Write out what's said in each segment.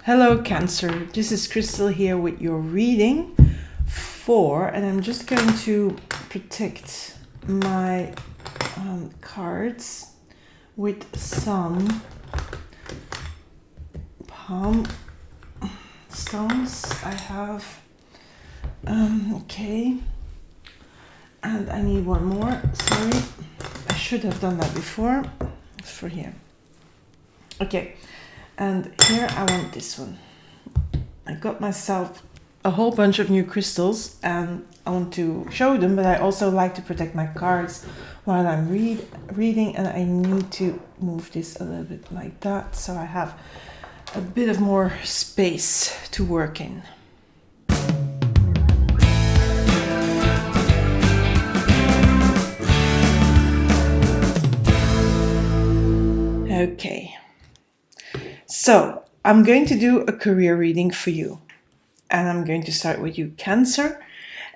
Hello Cancer, this is Christel here with your reading and I'm just going to protect my cards with some palm stones I have. Okay, and I need one more. Sorry, I should have done that before. It's for here. Okay, and here I want this one. I got myself a whole bunch of new crystals and I want to show them, but I also like to protect my cards while I'm reading, and I need to move this a little bit like that so I have a bit of more space to work in. Okay, so I'm going to do a career reading for you, and I'm going to start with you, Cancer,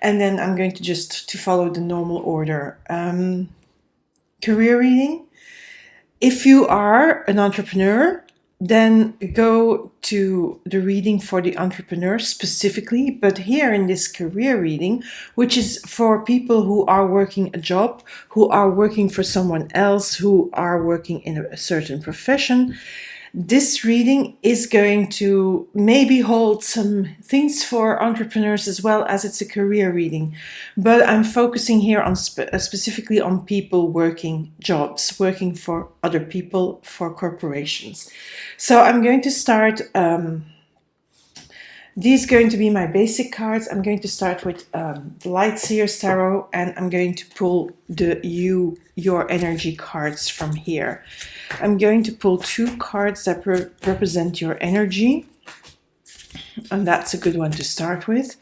and then I'm going to just follow the normal order. Career reading. If you are an entrepreneur, then go to the reading for the entrepreneur specifically, but here in this career reading, which is for people who are working a job, who are working for someone else, who are working in a certain profession, this reading is going to maybe hold some things for entrepreneurs as well, as it's a career reading. But I'm focusing here on specifically on people working jobs, working for other people, for corporations. So I'm going to start, these are going to be my basic cards. I'm going to start with the Light Seer Tarot, and I'm going to pull your energy cards from here. I'm going to pull two cards that represent your energy, and that's a good one to start with.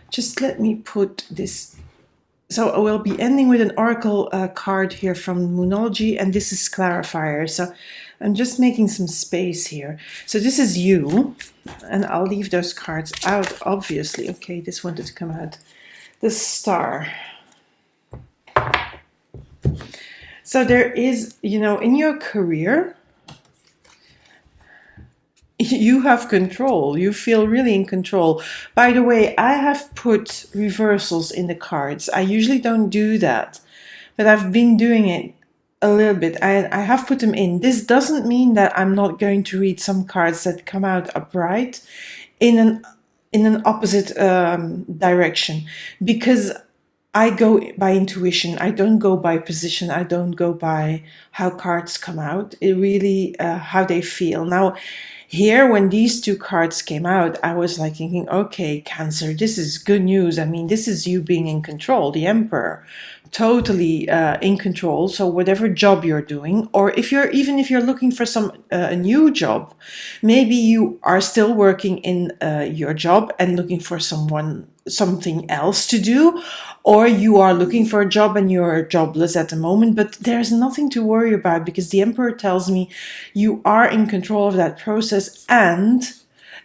Just let me put this. So I will be ending with an oracle card here from Moonology, and this is Clarifiers. So I'm just making some space here. So this is you, and I'll leave those cards out, obviously. Okay, this wanted to come out. The Star. So there is, in your career, you have control. You feel really in control. By the way, I have put reversals in the cards. I usually don't do that, but I've been doing it a little bit. I have put them in. This doesn't mean that I'm not going to read some cards that come out upright in an opposite direction, because I go by intuition. I don't go by position. I don't go by how cards come out. It really how they feel. Now, here, when these two cards came out, I was like thinking, okay, Cancer, this is good news. I mean, this is you being in control, the Emperor, totally in control. So whatever job you're doing, or if you're looking for a new job, maybe you are still working in your job and looking for something else to do, or you are looking for a job and you're jobless at the moment, but there's nothing to worry about, because the Emperor tells me you are in control of that process, and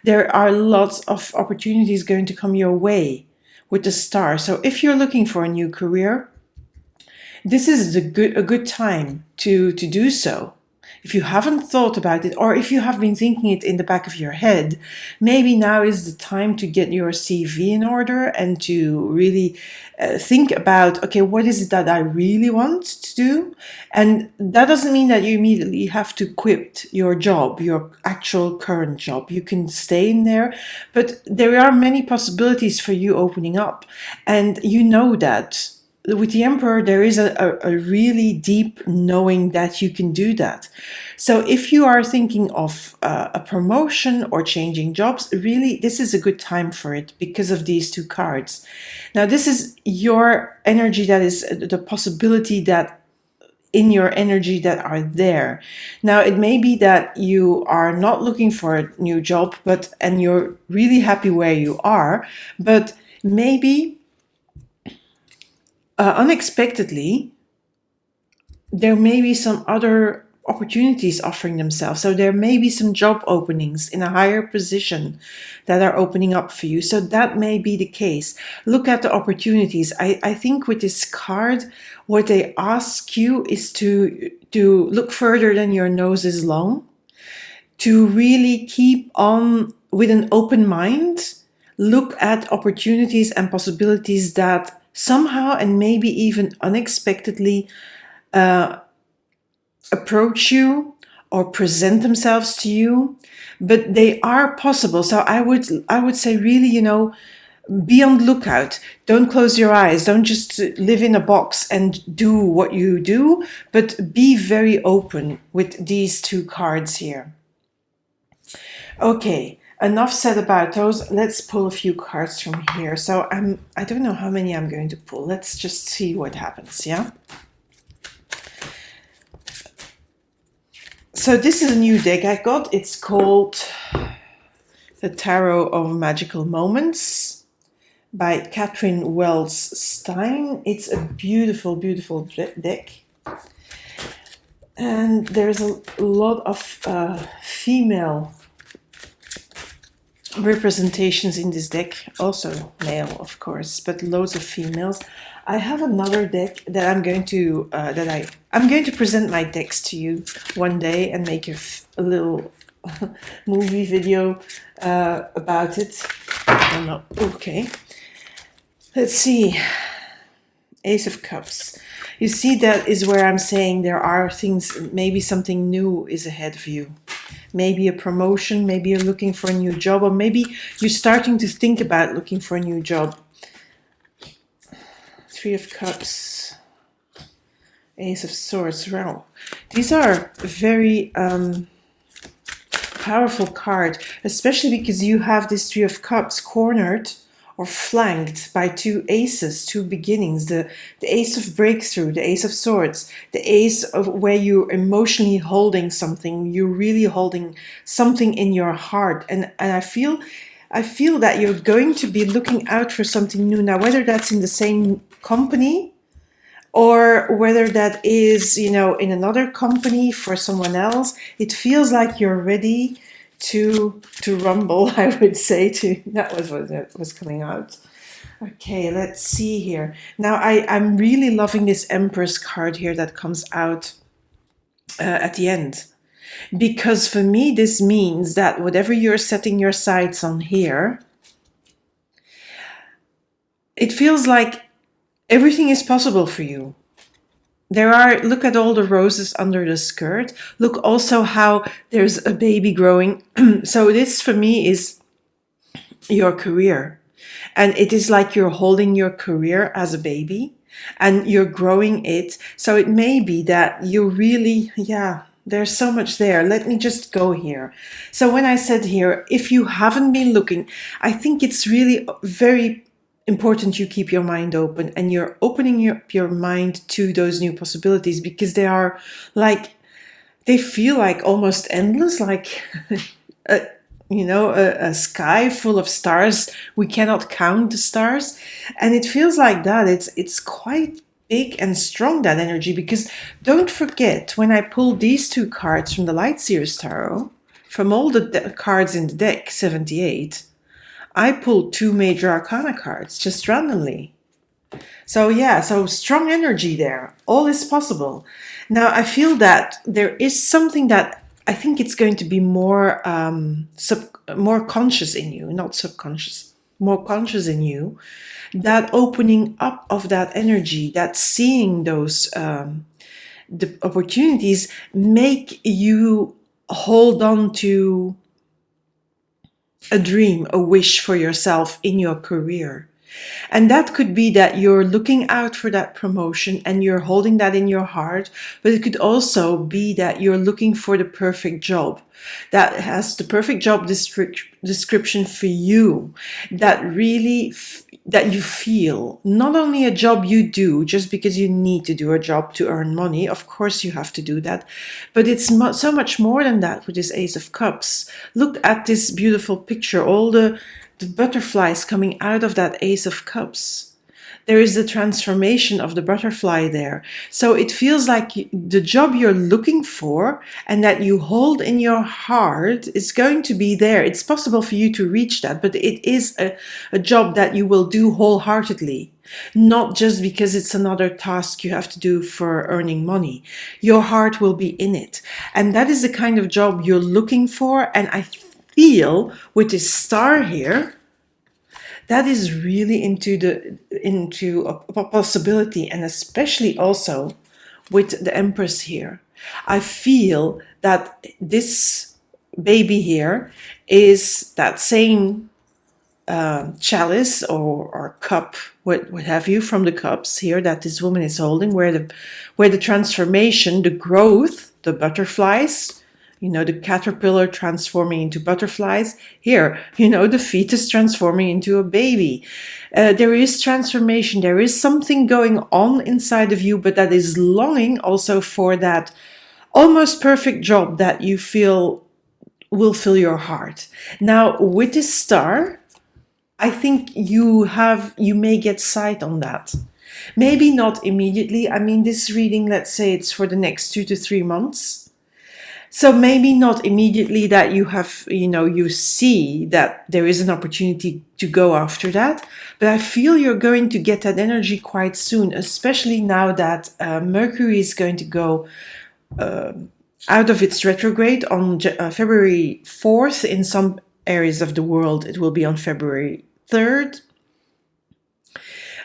there are lots of opportunities going to come your way with the Star. So if you're looking for a new career, this is a good time to do so. If you haven't thought about it, or if you have been thinking it in the back of your head, maybe now is the time to get your CV in order and to really think about, okay, what is it that I really want to do? And that doesn't mean that you immediately have to quit your job, your actual current job. You can stay in there, but there are many possibilities for you opening up. And you know that with the Emperor, there is a really deep knowing that you can do that. So if you are thinking of a promotion or changing jobs, really, this is a good time for it because of these two cards. Now, this is your energy, that is the possibility that in your energy that are there. Now, it may be that you are not looking for a new job, and you're really happy where you are, but maybe unexpectedly, there may be some other opportunities offering themselves. So there may be some job openings in a higher position that are opening up for you. So that may be the case. Look at the opportunities. I think with this card, what they ask you is to look further than your nose is long, to really keep on with an open mind, look at opportunities and possibilities that somehow and maybe even unexpectedly approach you or present themselves to you, but they are possible. So I would say really, be on the lookout. Don't close your eyes. Don't just live in a box and do what you do, but be very open with these two cards here. Okay, enough said about those. Let's pull a few cards from here. So I don't know how many I'm going to pull. Let's just see what happens, yeah? So this is a new deck I got. It's called The Tarot of Magical Moments by Catrin Welz-Stein. It's a beautiful, beautiful deck. And there's a lot of female representations in this deck, also male, of course, but loads of females. I have another deck that I'm going to I'm going to present my decks to you one day and make a little movie video about it. Oh, no. Okay. Let's see. Ace of Cups. You see, that is where I'm saying there are things, maybe something new is ahead of you. Maybe a promotion, maybe you're looking for a new job, or maybe you're starting to think about looking for a new job. Three of Cups. Ace of Swords. Wow. These are very powerful cards, especially because you have this Three of Cups cornered or flanked by two aces, two beginnings, the Ace of Breakthrough, the Ace of Swords, the Ace of where you're emotionally holding something, you're really holding something in your heart. And I feel that you're going to be looking out for something new. Now, whether that's in the same company or whether that is, in another company for someone else, it feels like you're ready to rumble, I would say. That was what was coming out. Okay, let's see here. Now, I'm really loving this Empress card here that comes out at the end. Because for me, this means that whatever you're setting your sights on here, it feels like everything is possible for you. Look at all the roses under the skirt. Look also how there's a baby growing. So this for me is your career. And it is like you're holding your career as a baby and you're growing it. So it may be that you really, there's so much there. Let me just go here. So when I said here, if you haven't been looking, I think it's really very important you keep your mind open and you're opening your mind to those new possibilities, because they feel like almost endless, like a sky full of stars. We cannot count the stars, and it feels like that. It's quite big and strong, that energy, because don't forget, when I pulled these two cards from the Light Seers Tarot, from all the cards in the deck, 78, I pulled two major arcana cards just randomly. So so strong energy there. All is possible. Now I feel that there is something that I think it's going to be more more conscious in you, not subconscious, more conscious in you. That opening up of that energy, that seeing those the opportunities make you hold on to a dream, a wish for yourself in your career. And that could be that you're looking out for that promotion and you're holding that in your heart, but it could also be that you're looking for the perfect job that has the perfect job description for you, that really that you feel, not only a job you do just because you need to do a job to earn money. Of course you have to do that, but it's so much more than that with this Ace of Cups. Look at this beautiful picture, all the butterflies coming out of that Ace of Cups. There is the transformation of the butterfly there. So it feels like the job you're looking for and that you hold in your heart is going to be there. It's possible for you to reach that, but it is a job that you will do wholeheartedly, not just because it's another task you have to do for earning money. Your heart will be in it. And that is the kind of job you're looking for. And I feel with this star here, that is really into a possibility, and especially also with the Empress here. I feel that this baby here is that same chalice or cup, what have you, from the cups here that this woman is holding, where the transformation, the growth, the butterflies, the caterpillar transforming into butterflies. Here, the fetus transforming into a baby. There is transformation. There is something going on inside of you, but that is longing also for that almost perfect job that you feel will fill your heart. Now, with this star, I think you may get sight on that. Maybe not immediately. I mean, this reading, let's say it's for the next 2 to 3 months. So maybe not immediately that you have, you see that there is an opportunity to go after that. But I feel you're going to get that energy quite soon, especially now that Mercury is going to go out of its retrograde on February 4th. In some areas of the world, it will be on February 3rd.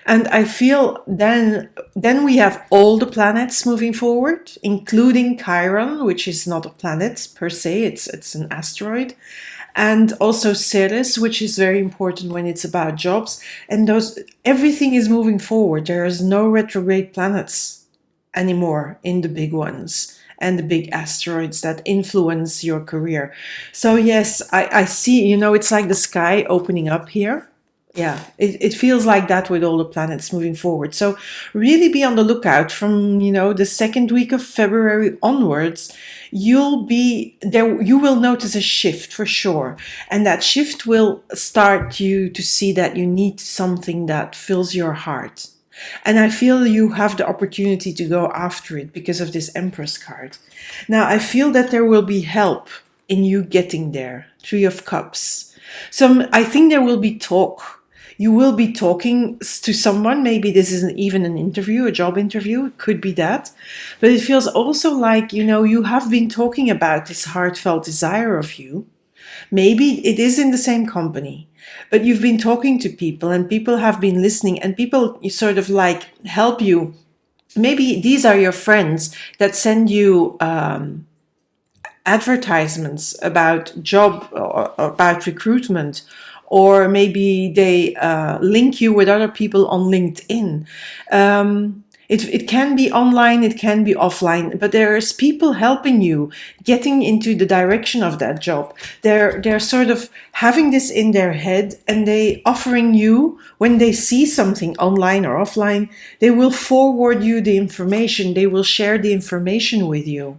And I feel then we have all the planets moving forward, including Chiron, which is not a planet per se, it's an asteroid, and also Ceres, which is very important when it's about jobs. And everything is moving forward. There is no retrograde planets anymore in the big ones and the big asteroids that influence your career. So yes, I see, it's like the sky opening up here. Yeah, it feels like that with all the planets moving forward. So really be on the lookout from, the second week of February onwards. You will notice a shift for sure. And that shift will start you to see that you need something that fills your heart. And I feel you have the opportunity to go after it because of this Empress card. Now, I feel that there will be help in you getting there. 3 of Cups. So I think there will be talk. You will be talking to someone. Maybe this isn't even an interview, a job interview. It could be that. But it feels also like, you have been talking about this heartfelt desire of you. Maybe it is in the same company, but you've been talking to people and people have been listening and people sort of like help you. Maybe these are your friends that send you advertisements about job or about recruitment, or maybe they link you with other people on LinkedIn. It can be online, it can be offline, but there's people helping you getting into the direction of that job. They're sort of having this in their head, and they offering you, when they see something online or offline, they will forward you the information. They will share the information with you.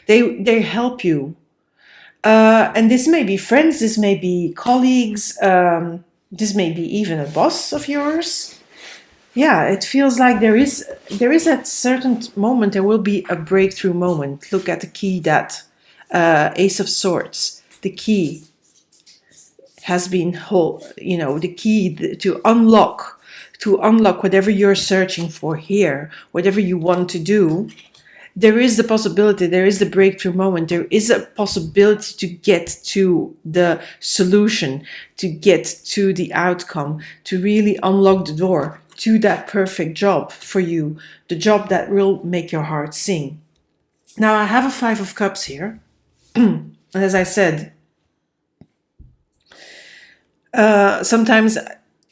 They help you. And this may be friends, this may be colleagues, this may be even a boss of yours. Yeah, it feels like there is at certain moment, there will be a breakthrough moment. Look at the key, that Ace of Swords. The key has been the key to unlock whatever you're searching for here, whatever you want to do. There is the possibility, there is the breakthrough moment, there is a possibility to get to the solution, to get to the outcome, to really unlock the door to that perfect job for you, the job that will make your heart sing. Now, I have a 5 of Cups here, and as I said, sometimes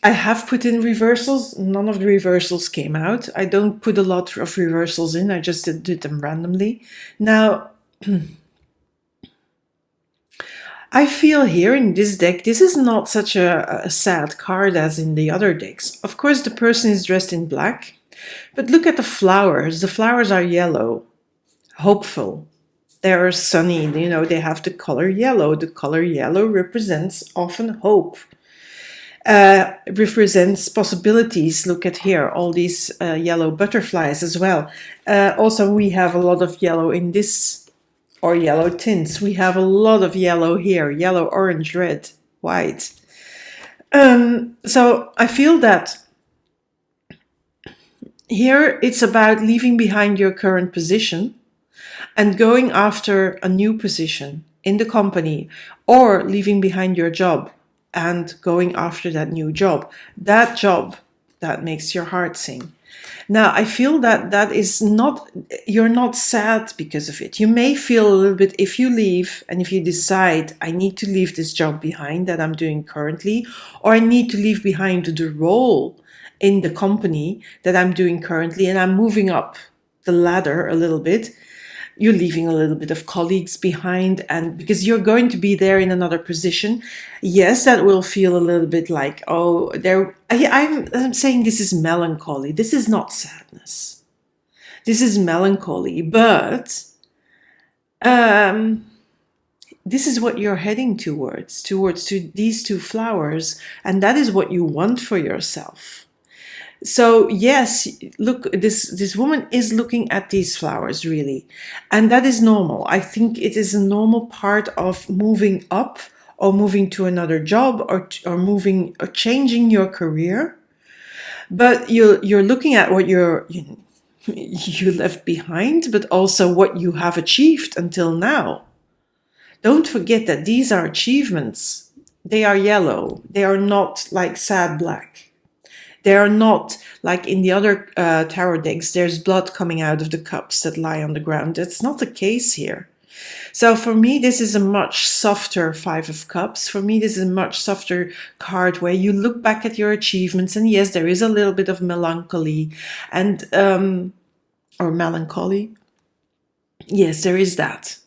I have put in reversals. None of the reversals came out. I don't put a lot of reversals in. I just did them randomly. Now, I feel here in this deck, this is not such a sad card as in the other decks. Of course, the person is dressed in black, but look at the flowers. The flowers are yellow, hopeful. They're sunny, they have the color yellow. The color yellow represents often hope. Represents possibilities. Look at here, all these yellow butterflies as well. Also, we have a lot of yellow in this, or yellow tints. We have a lot of yellow here, yellow, orange, red, white. So I feel that here it's about leaving behind your current position and going after a new position. in the company or leaving behind your job and going after that new job. That job that makes your heart sing. Now, I feel that that is not, you're not sad because of it. You may feel a little bit if you leave and if you decide, I need to leave this job behind that I'm doing currently, or I need to leave behind the role in the company that I'm doing currently, and I'm moving up the ladder a little bit. You're leaving a little bit of colleagues behind, and because you're going to be there in another position, yes, that will feel a little bit like, oh, there. I'm saying this is melancholy. This is not sadness. This is melancholy, but this is what you're heading towards to these two flowers, and that is what you want for yourself. So yes, look, this woman is looking at these flowers, really, and that is normal. I think it is a normal part of moving up or moving to another job or moving or changing your career. But you're looking at what you left behind, but also what you have achieved until now. Don't forget that these are achievements. They are yellow. They are not like sad black. They are not like in the other tarot decks, there's blood coming out of the cups that lie on the ground. That's not the case here. So for me, this is a much softer Five of Cups. For me, this is a much softer card where you look back at your achievements. And yes, there is a little bit of melancholy and, or melancholy. Yes, there is that.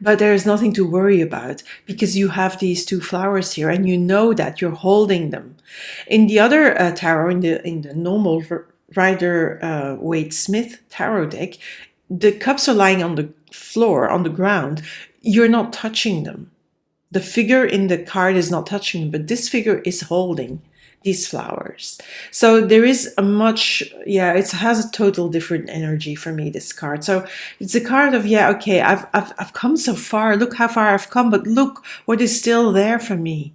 But there is nothing to worry about because you have these two flowers here and you know that you're holding them. In the other tarot, in the normal Rider Waite Smith tarot deck, the cups are lying on the floor, on the ground. You're not touching them. The figure in the card is not touching them, but this figure is holding these flowers. So there is a much, it has a total different energy for me, this card. So it's a card of, okay, I've come so far. Look how far I've come, but look what is still there for me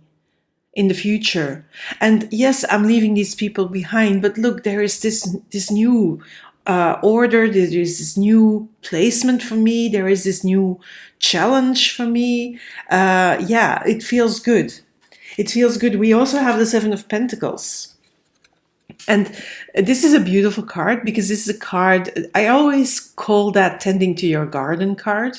in the future. And yes, I'm leaving these people behind, but look, there is this new order. There is this new placement for me. There is this new challenge for me. It feels good. It feels good. We also have the Seven of Pentacles. And this is a beautiful card because this is a card, I always call that tending to your garden card.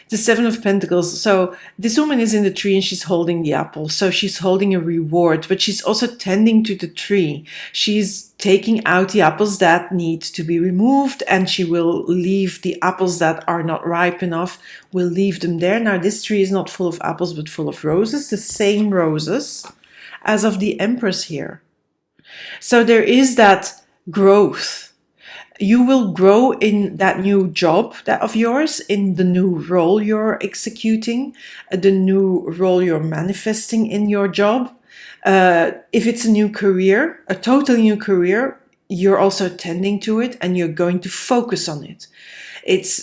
The Seven of Pentacles. So this woman is in the tree and she's holding the apple. So she's holding a reward, but she's also tending to the tree. She's taking out the apples that need to be removed, and she will leave the apples that are not ripe enough. We'll leave them there. Now, this tree is not full of apples, but full of roses, the same roses as of the Empress here. So there is that growth. You will grow in that new job of yours, in the new role you're executing, the new role you're manifesting in your job. If it's a new career, a totally new career, you're also tending to it and you're going to focus on it.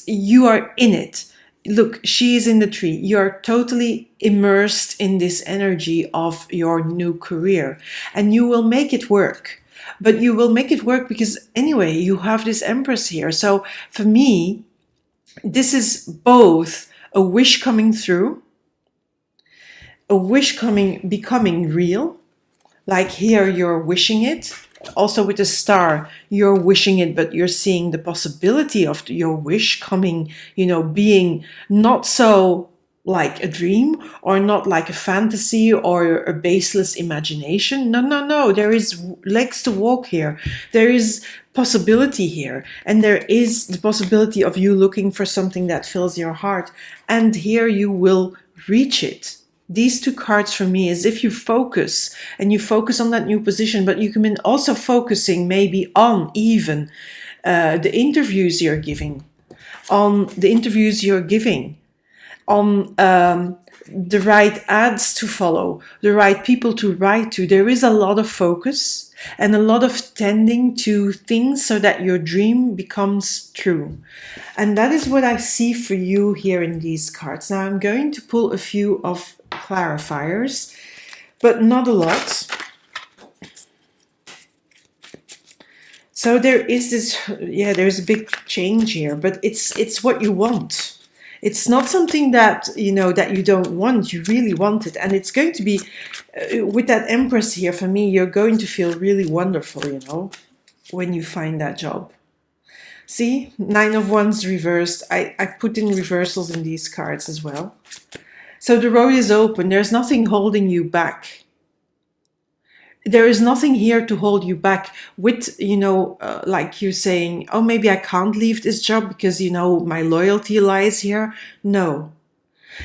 You are in it. Look, she is in the tree. You're totally immersed in this energy of your new career and you will make it work. But you will make it work because anyway, you have this Empress here. So for me, this is both a wish coming through, a wish becoming real. Like here, you're wishing it. Also with the star, you're wishing it, but you're seeing the possibility of your wish coming, being not so like a dream or not like a fantasy or a baseless imagination. No. There is legs to walk here. There is possibility here. And there is the possibility of you looking for something that fills your heart. And here you will reach it. These two cards for me is if you focus and you focus on that new position, but you can be also focusing maybe on even the interviews you're giving, on the right ads to follow, the right people to write to. There is a lot of focus and a lot of tending to things so that your dream becomes true. And that is what I see for you here in these cards. Now I'm going to pull a few of clarifiers, but not a lot. So there is this, there's a big change here, but it's what you want. It's not something that, that you don't want. You really want it. And it's going to be, with that Empress here, for me, you're going to feel really wonderful, when you find that job. See, 9 of Wands reversed. I put in reversals in these cards as well. So the road is open. There's nothing holding you back. There is nothing here to hold you back with, like you're saying, oh, maybe I can't leave this job because, my loyalty lies here. No.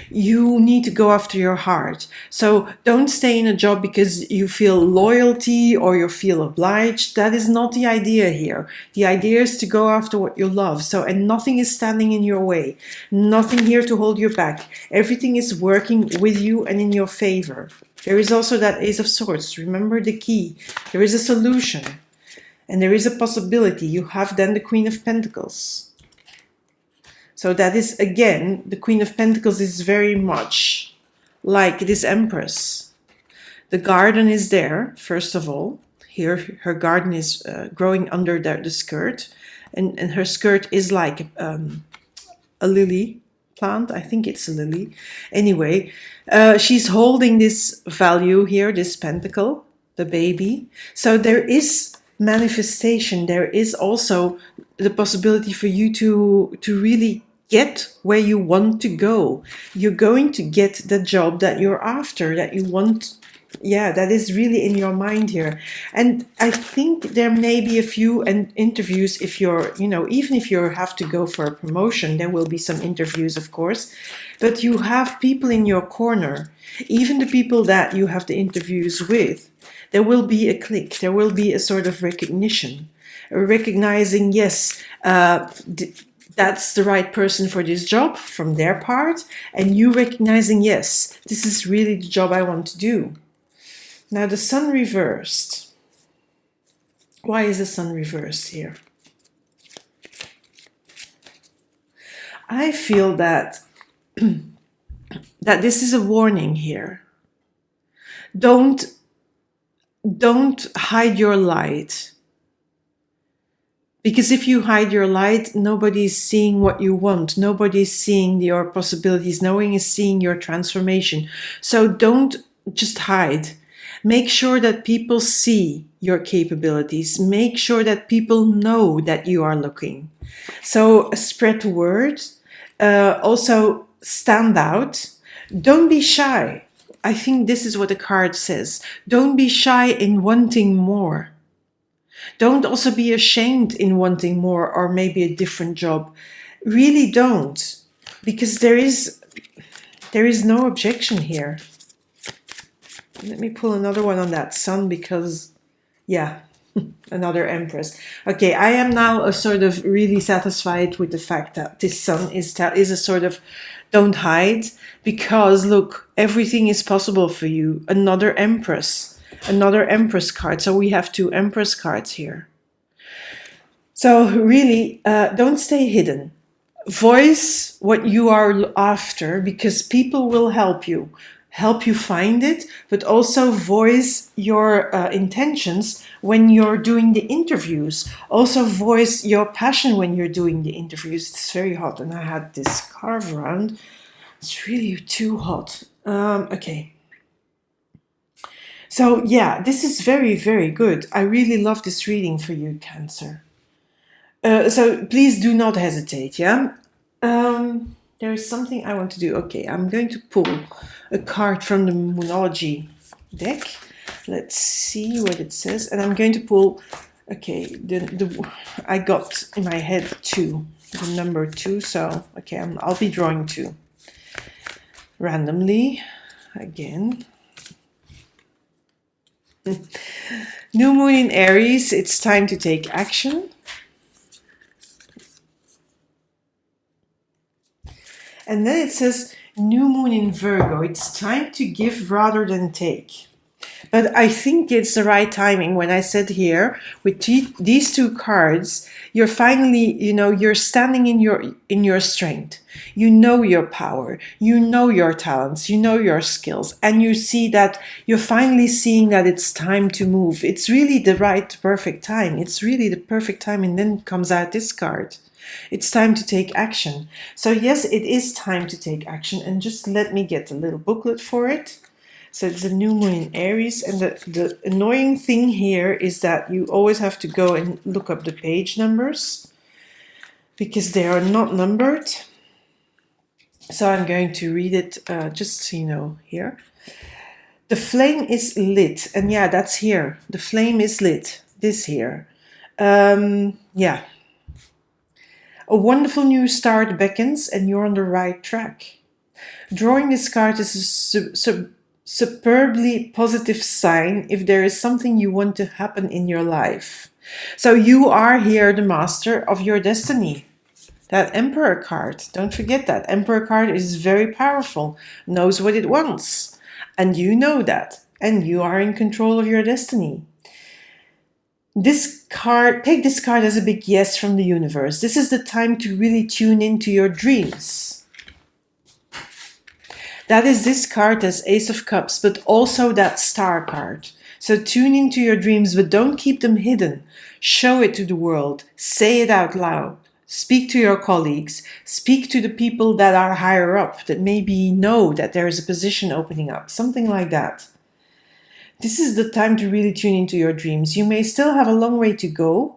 You need to go after your heart. So don't stay in a job because you feel loyalty or you feel obliged. That is not the idea here. The idea is to go after what you love. And nothing is standing in your way. Nothing here to hold you back. Everything is working with you and in your favor. There is also that Ace of Swords. Remember the key. There is a solution. And there is a possibility. You have then the Queen of Pentacles. So that is, again, the Queen of Pentacles is very much like this Empress. The garden is there, first of all. Here, her garden is growing under the skirt. And her skirt is like a lily plant. I think it's a lily. Anyway, she's holding this value here, this pentacle, the baby. So there is manifestation. There is also the possibility for you to really get where you want to go. You're going to get the job that you're after, that you want. Yeah, that is really in your mind here. And I think there may be a few interviews if you're, even if you have to go for a promotion, there will be some interviews, of course. But you have people in your corner, even the people that you have the interviews with. There will be a click. There will be a sort of recognition, recognizing, yes, that's the right person for this job from their part, and you recognizing, yes, this is really the job I want to do. Now the Sun reversed. Why is the Sun reversed here? I feel that this is a warning here. Don't hide your light. Because if you hide your light, nobody's seeing what you want. Nobody's seeing your possibilities. No one is seeing your transformation. So don't just hide. Make sure that people see your capabilities. Make sure that people know that you are looking. So spread the word. Also stand out. Don't be shy. I think this is what the card says. Don't be shy in wanting more. Don't also be ashamed in wanting more or maybe a different job. Really don't, because there is no objection here. Let me pull another one on that Sun because, yeah, another Empress. Okay, I am now sort of really satisfied with the fact that this Sun is a sort of don't hide, because look, everything is possible for you. Another Empress card. So we have 2 Empress cards here. So really, don't stay hidden. Voice what you are after, because people will help you find it, but also voice your intentions when you're doing the interviews. Also voice your passion when you're doing the interviews. It's very hot, and I had this scarf around. It's really too hot. Okay. So yeah, this is very, very good. I really love this reading for you, Cancer. So please do not hesitate, yeah? There is something I want to do. Okay, I'm going to pull a card from the Moonology deck. Let's see what it says. And I'm going to pull, okay, I got in my head 2, the number 2. So, okay, I'll be drawing 2 randomly again. New moon in Aries, it's time to take action. And then it says new moon in Virgo, it's time to give rather than take. But I think it's the right timing when I said here with these 2 cards, you're finally, you're standing in your strength. You know your power, you know your talents, you know your skills, and you see that you're finally seeing that it's time to move. It's really the perfect time. It's really the perfect time. And then comes out this card. It's time to take action. So yes, it is time to take action, and just let me get a little booklet for it. So it's a new moon in Aries, and the annoying thing here is that you always have to go and look up the page numbers because they are not numbered. So I'm going to read it just so you know here. The flame is lit, and yeah, that's here. The flame is lit, this here. Yeah. A wonderful new start beckons, and you're on the right track. Drawing this card is a superbly positive sign if there is something you want to happen in your life. So you are here the master of your destiny. That Emperor card, don't forget that. Emperor card is very powerful, knows what it wants. And you know that. And you are in control of your destiny. This card, take this card as a big yes from the universe. This is the time to really tune into your dreams. That is this card as Ace of Cups, but also that Star card. So tune into your dreams, but don't keep them hidden. Show it to the world. Say it out loud. Speak to your colleagues. Speak to the people that are higher up, that maybe know that there is a position opening up. Something like that. This is the time to really tune into your dreams. You may still have a long way to go,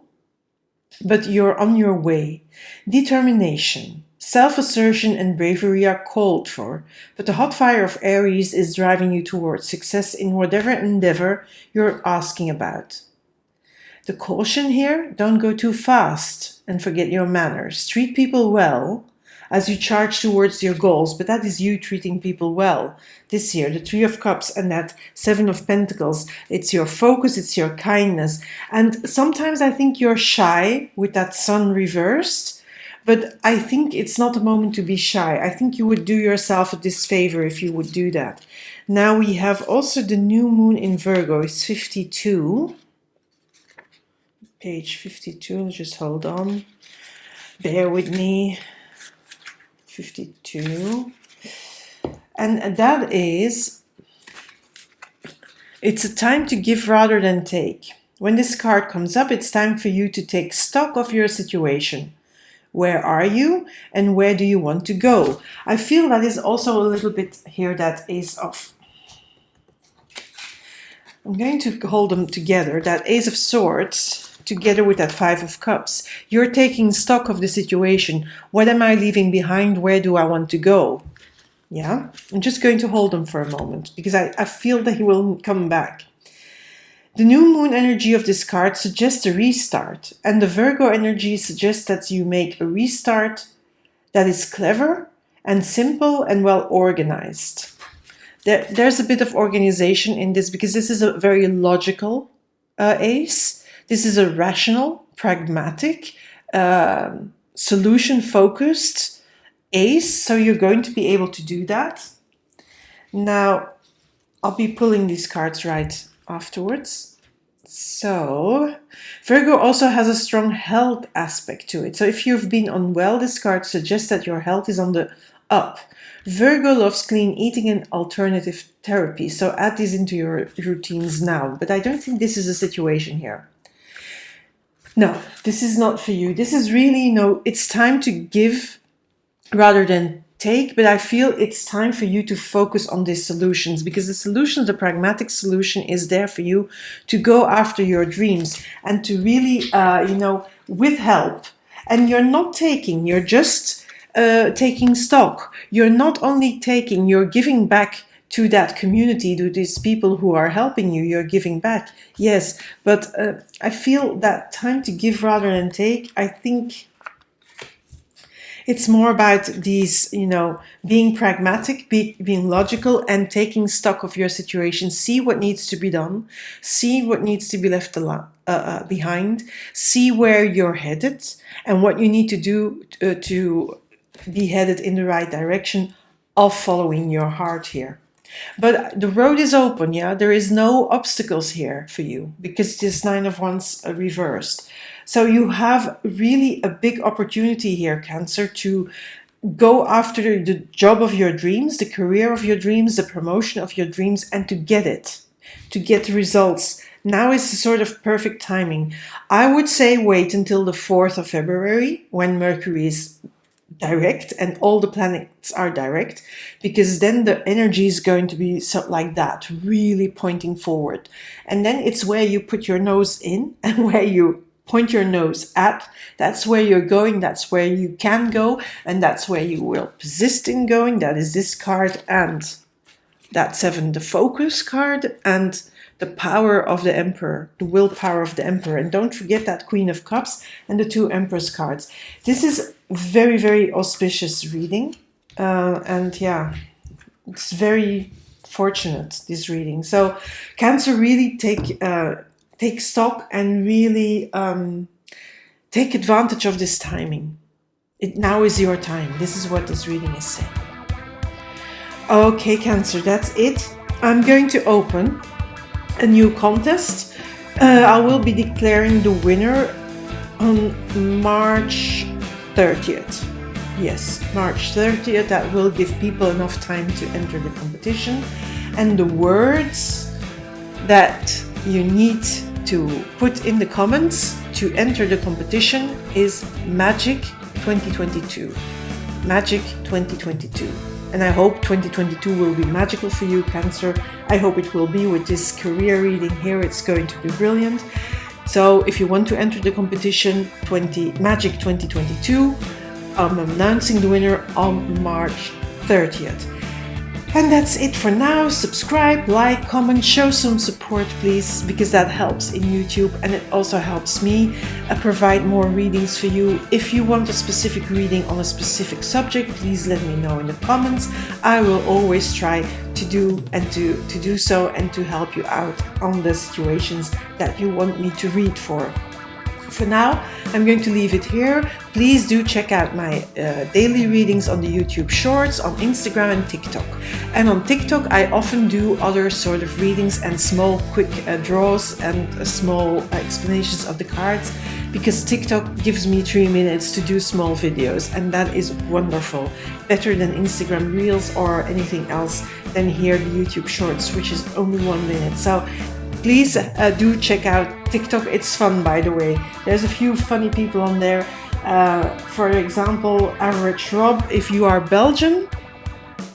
but you're on your way. Determination, self-assertion and bravery are called for, but the hot fire of Aries is driving you towards success in whatever endeavor you're asking about. The caution here, don't go too fast and forget your manners. Treat people well as you charge towards your goals, but that is you treating people well. This year, the Three of Cups and that Seven of Pentacles, it's your focus, it's your kindness. And sometimes I think you're shy with that Sun reversed, but I think it's not a moment to be shy. I think you would do yourself a disfavor if you would do that. Now we have also the new moon in Virgo, it's 52. Page 52, just hold on. Bear with me. 52. And that is, it's a time to give rather than take. When this card comes up, it's time for you to take stock of your situation. Where are you and where do you want to go? I feel that is also a little bit here that Ace of. I'm going to hold them together, that Ace of Swords together with that Five of Cups. You're taking stock of the situation. What am I leaving behind? Where do I want to go? Yeah, I'm just going to hold them for a moment because I feel that he will come back. The new moon energy of this card suggests a restart, and the Virgo energy suggests that you make a restart that is clever and simple and well organized. There's a bit of organization in this because this is a very logical ace. This is a rational, pragmatic, solution-focused ace, so you're going to be able to do that. Now, I'll be pulling these cards right afterwards. So, Virgo also has a strong health aspect to it. So if you've been unwell, this card suggests that your health is on the up. Virgo loves clean eating and alternative therapy, so add these into your routines now. But I don't think this is a situation here. No, this is not for you. This is really, it's time to give rather than take, but I feel it's time for you to focus on these solutions because the solutions, the pragmatic solution is there for you to go after your dreams and to really, with help. And you're not taking, you're just taking stock. You're not only taking, you're giving back to that community, to these people who are helping you, you're giving back. Yes, but I feel that time to give rather than take, I think it's more about these, being pragmatic, being logical and taking stock of your situation. See what needs to be done. See what needs to be left behind. See where you're headed and what you need to do to be headed in the right direction of following your heart here. But the road is open, yeah? There is no obstacles here for you because this Nine of Wands reversed. So you have really a big opportunity here, Cancer, to go after the job of your dreams, the career of your dreams, the promotion of your dreams, and to get it, to get the results Now is the sort of perfect timing. I would say wait until the 4th of February when Mercury is direct and all the planets are direct, because then the energy is going to be like that, really pointing forward. And then it's where you put your nose in and where you point your nose at. That's where you're going, that's where you can go, and that's where you will persist in going. That is this card and that 7, the focus card, and the power of the Emperor, the willpower of the Emperor. And don't forget that Queen of Cups and the 2 Empress cards. This is very, very auspicious reading. And yeah, it's very fortunate, this reading. So Cancer, really take stock and really take advantage of this timing. Now is your time. This is what this reading is saying. Okay, Cancer, that's it. I'm going to open a new contest. I will be declaring the winner on March 30th. Yes, March 30th. That will give people enough time to enter the competition. And the words that you need to put in the comments to enter the competition is Magic 2022. Magic 2022. And I hope 2022 will be magical for you, Cancer. I hope it will be with this career reading here. It's going to be brilliant. So if you want to enter the competition, Magic 2022, I'm announcing the winner on March 30th. And that's it for now. Subscribe, like, comment, show some support, please, because that helps in YouTube and it also helps me provide more readings for you. If you want a specific reading on a specific subject, please let me know in the comments. I will always try to do so and to help you out on the situations that you want me to read for. For now, I'm going to leave it here. Please do check out my daily readings on the YouTube Shorts, on Instagram and TikTok. And on TikTok, I often do other sort of readings and small quick draws and small explanations of the cards, because TikTok gives me 3 minutes to do small videos, and that is wonderful. Better than Instagram Reels or anything else than here the YouTube Shorts, which is only 1 minute. So please do check out TikTok. It's fun, by the way. There's a few funny people on there. For example, Average Rob. If you are Belgian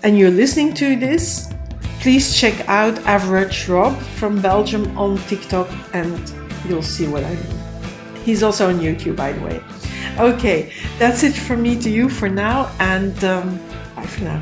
and you're listening to this, please check out Average Rob from Belgium on TikTok and you'll see what I mean. He's also on YouTube, by the way. Okay, that's it from me to you for now, and bye for now.